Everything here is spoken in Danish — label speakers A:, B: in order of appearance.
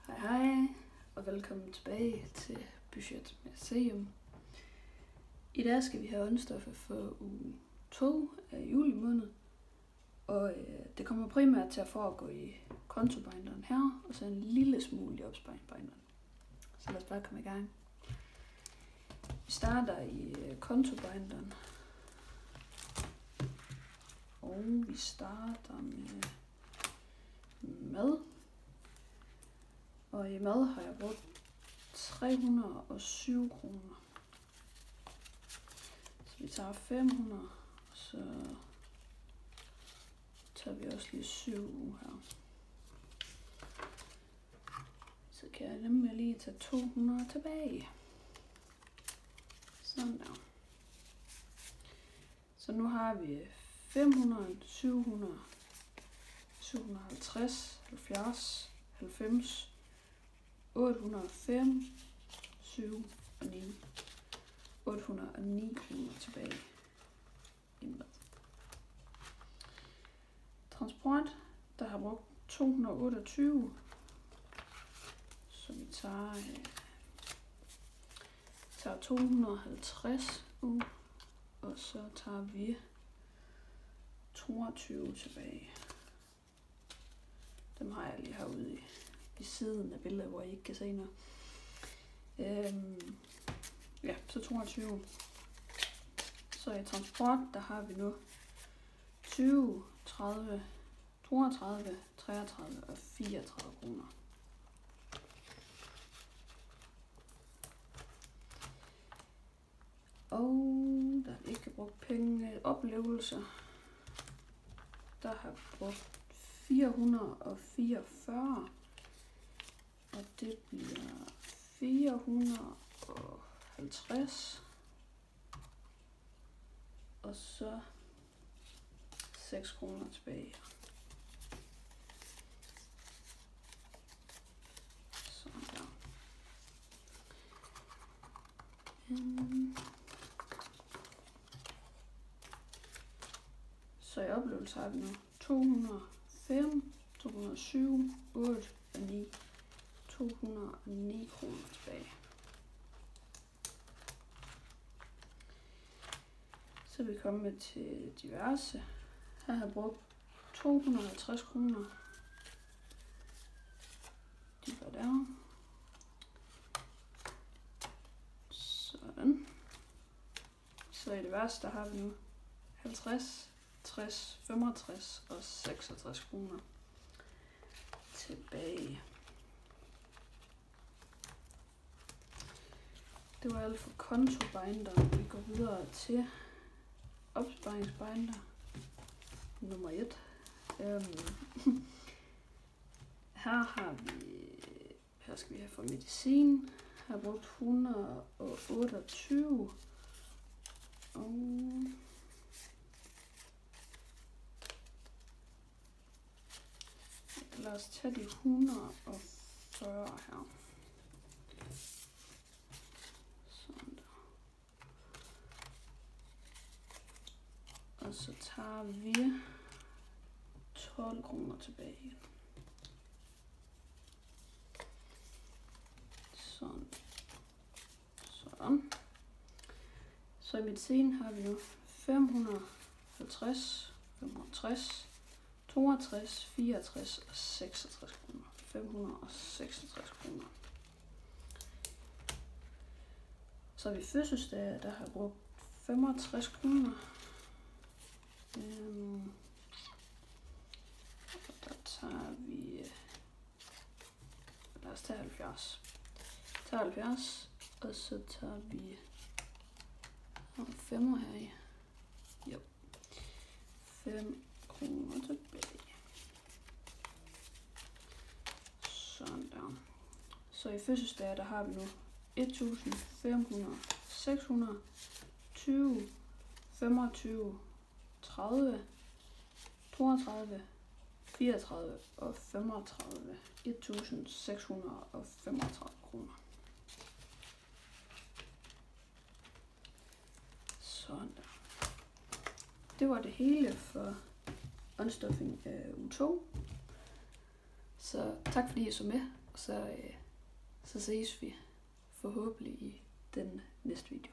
A: Hej hej, og velkommen tilbage til Budget med Seum. I dag skal vi have åndstoffer for uge 2 af juli måned, og det kommer primært til at foregå i kontobinderen her, og så en lille smule i opsparingsbinderen. Så lad os bare komme i gang. Vi starter i kontobinderen, og vi starter med mad. Og i mad har jeg brugt 307 kroner. Så vi tager 500, og så tager vi også lige 7 her. Så kan jeg nemlig lige tage 200 tilbage. Sådan der. Så nu har vi 500, 700, 750, 70, 90, 805, 7 og 9. 809 kroner tilbage i mad. Transport, der har brugt 228. Så vi tager 250 ud, og så tager vi 22 tilbage. Dem har jeg lige herude i siden af billedet, hvor I ikke kan se noget. Ja, så 22. Så i transport, der har vi nu 20, 30, 32, 33 og 34 kroner. Og der er ikke brugt penge oplevelser. Der har brugt 444. Og det bliver 450. Og så 6 kroner tilbage. Sådan der. Så i oplevelse har vi nu 205, 207, 8 og 9. 209 kroner tilbage. Så er vi kommet til diverse. Her har jeg brugt 250 kroner. De var der. Sådan. Så i diverse, der har vi nu 50, 60, 65 og 66 kroner tilbage. Det var alt for kontobinderen. Vi går videre til opsparingsbinder nummer 1. Her skal vi have for medicin. Her har brugt 128. Og lad os tage de 140 her. Og så tager vi 12 kroner tilbage igen. Sådan. Sådan. Så i medicin har vi nu 550, 65, 62, 64 og 66 kroner. 566 kroner. Så har vi fødselsdag, der har brugt 65 kroner. Der tager vi, lad os tage 70. Tager 70, og så tager vi 5 her i. Jo. 5 kroner tilbage. Sådan der. Så i fødselsdag, der har vi nu 1500, 600, 20, 25, 30, 32, 34 og 35. 1635 kroner. Sådan der. Det var det hele for unstuffing af uge 2. Så tak fordi I så med. Og så ses vi forhåbentlig i den næste video.